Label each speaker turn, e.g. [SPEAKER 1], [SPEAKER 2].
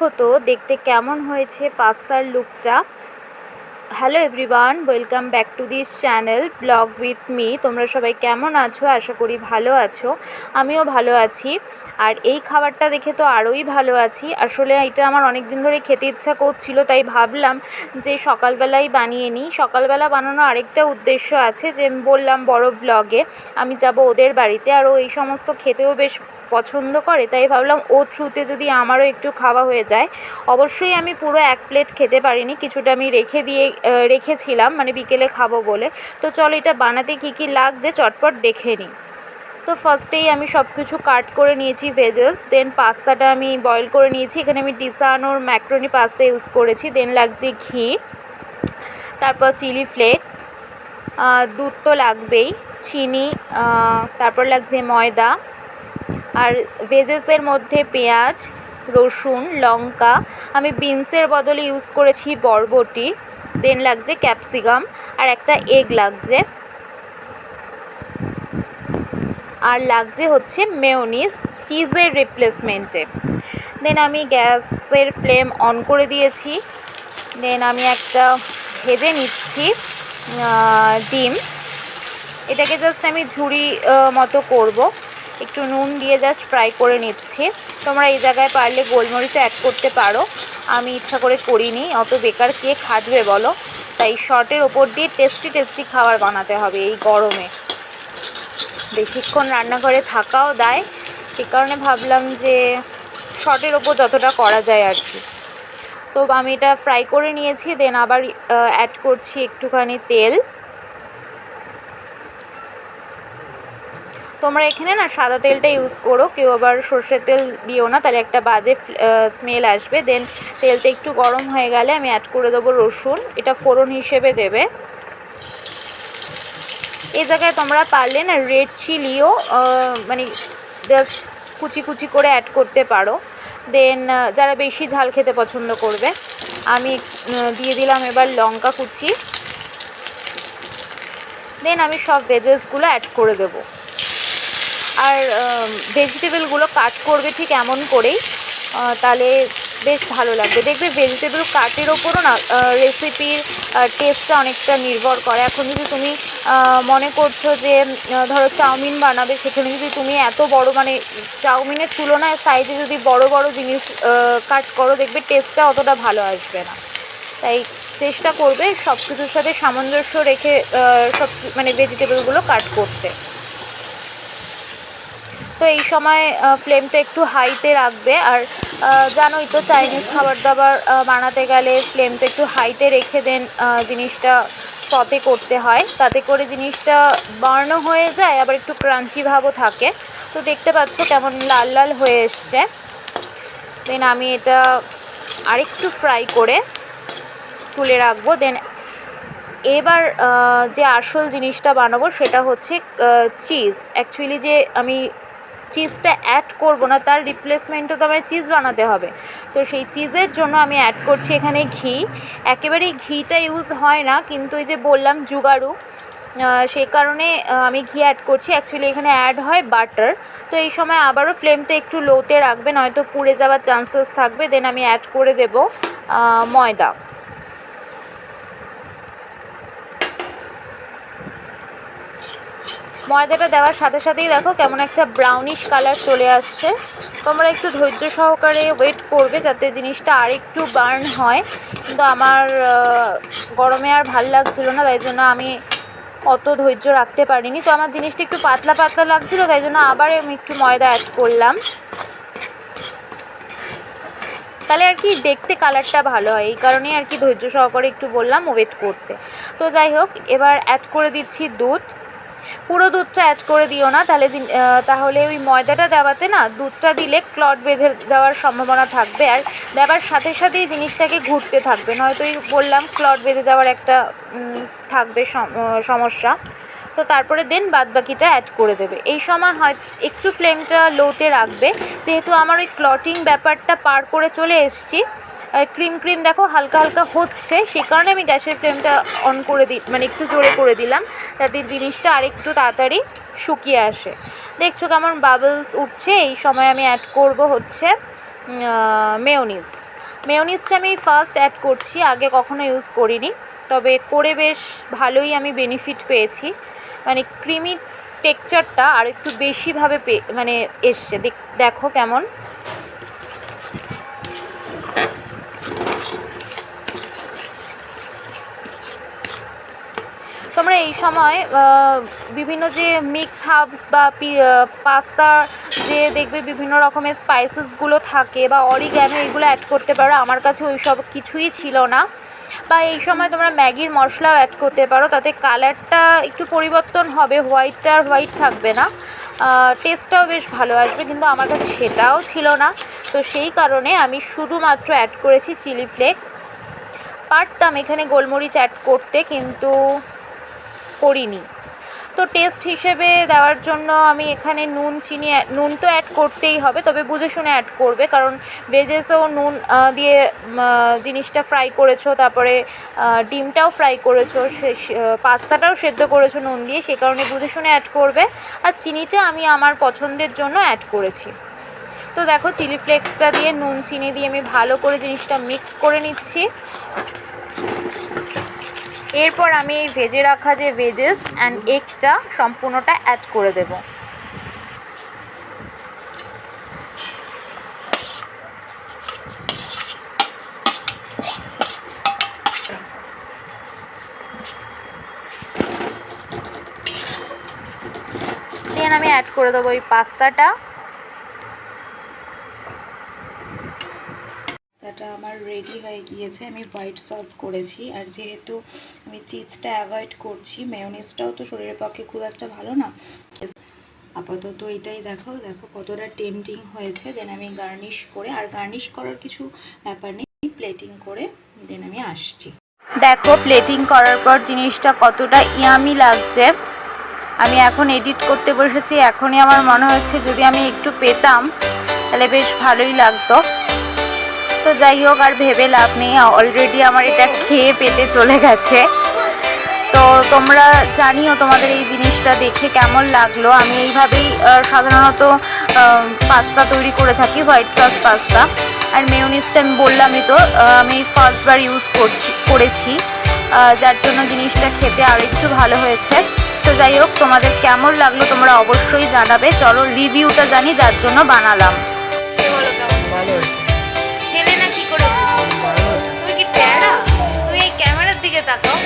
[SPEAKER 1] দেখো তো দেখতে কেমন হয়েছে পাস্তার লুকটা। Hello everyone, welcome back to this channel blog with me. তোমরা সবাই কেমন আছো? আশা করি ভালো আছো। আমিও ভালো আছি। আর এই খাবারটা দেখে তো আরোই ভালো আছি। আসলে এটা আমার অনেক দিন ধরে খেতে ইচ্ছা করছিল, তাই ভাবলাম যে সকালবেলাই বানিয়ে নিই। সকালবেলা বানানো আরেকটা উদ্দেশ্য আছে, যে বললাম বড় ব্লগে আমি যাব ওদের বাড়িতে, আর ও এই সমস্ত খেতেও বেশ পছন্দ করে, তাই ভাবলাম ও থ্রুতে যদি আমারও একটু খাওয়া হয়ে যায়। অবশ্যই আমি পুরো 1 প্লেট খেতে পারিনি, কিছুটা আমি রেখেছিলাম, মানে বিকেলে খাবো বলে। তো চলো এটা বানাতে কী কী লাগছে চটপট দেখে নিই। তো ফার্স্টেই আমি সব কিছু কাট করে নিয়েছি ভেজেস, দেন পাস্তাটা আমি বয়েল করে নিয়েছি। এখানে আমি ডিসানোর ম্যাক্রোনি পাস্তা ইউজ করেছি। দেন লাগছে ঘি, তারপর চিলি ফ্লেক্স, দুধ তো লাগবেই, চিনি, তারপর লাগছে ময়দা, আর ভেজেসের মধ্যে পেঁয়াজ, রসুন, লঙ্কা, আমি বিনসের বদলে ইউজ করেছি বরবটি। দেন লাগছে ক্যাপসিকাম, আর একটা এগ লাগছে, আর লাগছে হচ্ছে মেয়োনিজ চিজের রিপ্লেসমেন্টে। দেন আমি গ্যাসের ফ্লেম অন করে দিয়েছি। দেন আমি একটা ভেজে নিচ্ছি ডিম। এটাকে জাস্ট আমি ঝুড়ি মতো করব, একটু নুন দিয়ে জাস্ট ফ্রাই করে নিচ্ছি। তোমরা এই জায়গায় পারলে গোলমরিচও অ্যাড করতে পারো, আমি ইচ্ছা করে করিনি, অত বেকার কে খাটবে বলো। তাই শর্টের ওপর দিয়ে টেস্টি খাবার বানাতে হবে এই গরমে। বেশিক্ষণ রান্নাঘরে থাকাও দায়, সে কারণে ভাবলাম যে শর্টের ওপর যতটা করা যায় আর কি। তো আমি এটা ফ্রাই করে নিয়েছি। দেন আবার অ্যাড করছি একটুখানি তেল। তোমরা এখানে না সাদা তেলটা ইউজ করো, কেউ আবার সর্ষের তেল দিও না, তাহলে একটা বাজে স্মেল আসবে। দেন তেলটা একটু গরম হয়ে গেলে আমি অ্যাড করে দেবো রসুন, এটা ফোড়ন হিসেবে দেবে। এই জায়গায় তোমরা পারলে না রেড চিলিও মানে জাস্ট কুচি করে অ্যাড করতে পারো। দেন যারা বেশি ঝাল খেতে পছন্দ করবে, আমি দিয়ে দিলাম এবার লঙ্কা কুচি। দেন আমি সব ভেজেসগুলো অ্যাড করে দেবো। আর ভেজিটেবলগুলো কাট করবে ঠিক এমন করেই, তাহলে বেশ ভালো লাগবে। দেখবে ভেজিটেবল কাটের ওপরও না রেসিপির টেস্টটা অনেকটা নির্ভর করে। এখন যদি তুমি মনে করছো যে ধরো চাউমিন বানাবে, সেখানে যদি তুমি এত বড় মানে চাউমিনের তুলনায় সাইজে যদি বড় জিনিস কাট করো, দেখবে টেস্টটা অতটা ভালো আসবে না। তাই চেষ্টা করবে সব কিছুর সাথে সামঞ্জস্য রেখে সব মানে ভেজিটেবলগুলো কাট করতে। তো এই সময় ফ্লেমটা একটু হাইতে রাখবে। আর জানোই তো চাইনিজ খাবার দাবার বানাতে গেলে ফ্লেমটা একটু হাইতে রেখে দেন জিনিসটা সতে করতে হয়, তাতে করে জিনিসটা বার্নও হয়ে যায়, আবার একটু ক্রাঞ্চি ভাবও থাকে। তো দেখতে পাচ্ছ কেমন লাল লাল হয়ে এসছে। দেন আমি এটা আরেকটু ফ্রাই করে তুলে রাখবো। দেন এবার যে আসল জিনিসটা বানাবো সেটা হচ্ছে চিজ। অ্যাকচুয়ালি যে আমি চিজটা অ্যাড করব না, তার রিপ্লেসমেন্টও তো আমার চিজ বানাতে হবে। তো সেই চিজের জন্য আমি অ্যাড করছি এখানে ঘি। একেবারেই ঘিটা ইউজ হয় না, কিন্তু এই যে বললাম জুগাড়ু, সেই কারণে আমি ঘি অ্যাড করছি। অ্যাকচুয়ালি এখানে অ্যাড হয় বাটার। তো এই সময় আবারও ফ্লেমটা একটু লোতে রাখবে, নয়তো পুড়ে যাওয়ার চান্সেস থাকবে। দেন আমি অ্যাড করে দেব ময়দা। ময়দাটা দেওয়ার সাথে সাথেই দেখো কেমন একটা ব্রাউনিশ কালার চলে আসছে। তোমরা একটু ধৈর্য সহকারে ওয়েট করবে যাতে জিনিসটা আর একটু বার্ন হয়, কিন্তু আমার গরমে আর ভাল লাগছিল না, তাই জন্য আমি অত ধৈর্য রাখতে পারিনি। তো আমার জিনিসটা একটু পাতলা লাগছিলো, তাই জন্য আবার আমি একটু ময়দা অ্যাড করলাম, তাহলে আর কি দেখতে কালারটা ভালো হয়। এই কারণেই আর কি ধৈর্য সহকারে একটু বললাম ওয়েট করতে। তো যাই হোক, এবার অ্যাড করে দিচ্ছি দুধ। পুরো দুধটা অ্যাড করে দিও না, তাহলে ওই ময়দাটা দেওয়াতে না দুধটা দিলে ক্লট বেঁধে যাওয়ার সম্ভাবনা থাকবে, আর দেওয়ার সাথে সাথেই জিনিসটাকে ঘুরতে থাকবে, নয়তো ওই বললাম ক্লট বেঁধে যাওয়ার একটা থাকবে সমস্যা। তো তারপরে দেন বাদবাকিটা অ্যাড করে দেবে। এই সময় হয় একটু ফ্লেমটা লোতে রাখবে, যেহেতু আমার ওই ক্লটিং ব্যাপারটা পার করে চলে এসেছি। ক্রিম দেখো হালকা হচ্ছে, সেই কারণে আমি গ্যাসের ফ্লেমটা অন করে মানে একটু জোরে করে দিলাম, যাতে জিনিসটা আরেকটু তাড়াতাড়ি শুকিয়ে আসে। দেখছো কেমন বাবলস উঠছে। এই সময় আমি অ্যাড করব হচ্ছে মেয়োনিজটা আমি ফার্স্ট অ্যাড করছি, আগে কখনো ইউজ করিনি, তবে করে বেশ ভালোই আমি বেনিফিট পেয়েছি। মানে ক্রিমি টেক্সচারটা আর একটু বেশিভাবে মানে এসছে, দেখো কেমন। তোমরা এই সময় বিভিন্ন যে মিক্স হার্বস বা পাস্তা যে দেখবে বিভিন্ন রকমের স্পাইসেসগুলো থাকে বা অরিগ্যানো, এগুলো অ্যাড করতে পারো। আমার কাছে ওই সব কিছুই ছিল না। বা এই সময় তোমরা ম্যাগির মশলাও অ্যাড করতে পারো, তাতে কালারটা একটু পরিবর্তন হবে, হোয়াইটটা আর হোয়াইট থাকবে না, টেস্টটাও বেশ ভালো আসবে, কিন্তু আমার কাছে সেটাও ছিল না। তো সেই কারণে আমি শুধুমাত্র অ্যাড করেছি চিলি ফ্লেক্স। পারতাম এখানে গোলমরিচ অ্যাড করতে, কিন্তু করিনি। তো টেস্ট হিসেবে দেওয়ার জন্য আমি এখানে নুন তো অ্যাড করতেই হবে, তবে বুঝে শুনে অ্যাড করবে, কারণ ভেজেসেও নুন দিয়ে জিনিসটা ফ্রাই করেছো, তারপরে ডিমটাও ফ্রাই করেছো, পাস্তাটাও সেদ্ধ করেছো নুন দিয়ে, সেই কারণে বুঝে শুনে অ্যাড করবে। আর চিনিটা আমি আমার পছন্দের জন্য অ্যাড করেছি। তো দেখো চিলি ফ্লেক্সটা দিয়ে নুন চিনি দিয়ে আমি ভালো করে জিনিসটা মিক্স করে নিচ্ছি। এরপর আমি এই ভেজে রাখা যে ভেজেস অ্যান্ড এগটা সম্পূর্ণটা অ্যাড করে দেব। দেন আমি অ্যাড করে দেবো এই পাস্তাটা।
[SPEAKER 2] আমার রেডি হয়ে গিয়েছে। আমি হোয়াইট সস করেছি, আর যেহেতু আমি চিজটা অ্যাভয়েড করছি, মেয়োনিজটাও তো শরীরের পক্ষে খুব একটা ভালো না, আপাতত এটাই দেখো কতটা টেম্পটিং হয়েছে। দেন আমি গার্নিশ করে, আর গার্নিশ করার কিছু ব্যাপার নেই, প্লেটিং করে দেন আমি আসছি।
[SPEAKER 1] দেখো প্লেটিং করার পর জিনিসটা কতটা ইয়ামি লাগছে। আমি এখন এডিট করতে বসেছি, এখনই আমার মনে হচ্ছে যদি আমি একটু পেতাম তাহলে বেশ ভালোই লাগতো। তো যাই হোক, আর ভেবে লাভ নেই, অলরেডি আমার এটা খেয়ে পেটে চলে গেছে। তো তোমরা জানিও তোমাদের এই জিনিসটা দেখে কেমন লাগলো। আমি এইভাবেই সাধারণত পাস্তা তৈরি করে থাকি, হোয়াইট সস পাস্তা। আর মেয়োনিজটা আমি বললামই তো, আমি ফার্স্টবার ইউজ করেছি, যার জন্য জিনিসটা খেতে আরেকটু ভালো হয়েছে। তো যাই হোক, তোমাদের কেমন লাগলো তোমরা অবশ্যই জানাবে। চলো রিভিউটা জানি, যার জন্য বানালাম। খেলে না কি করে? তুমি কি ট্যারা? তুমি এই ক্যামেরার দিকে তাকাও।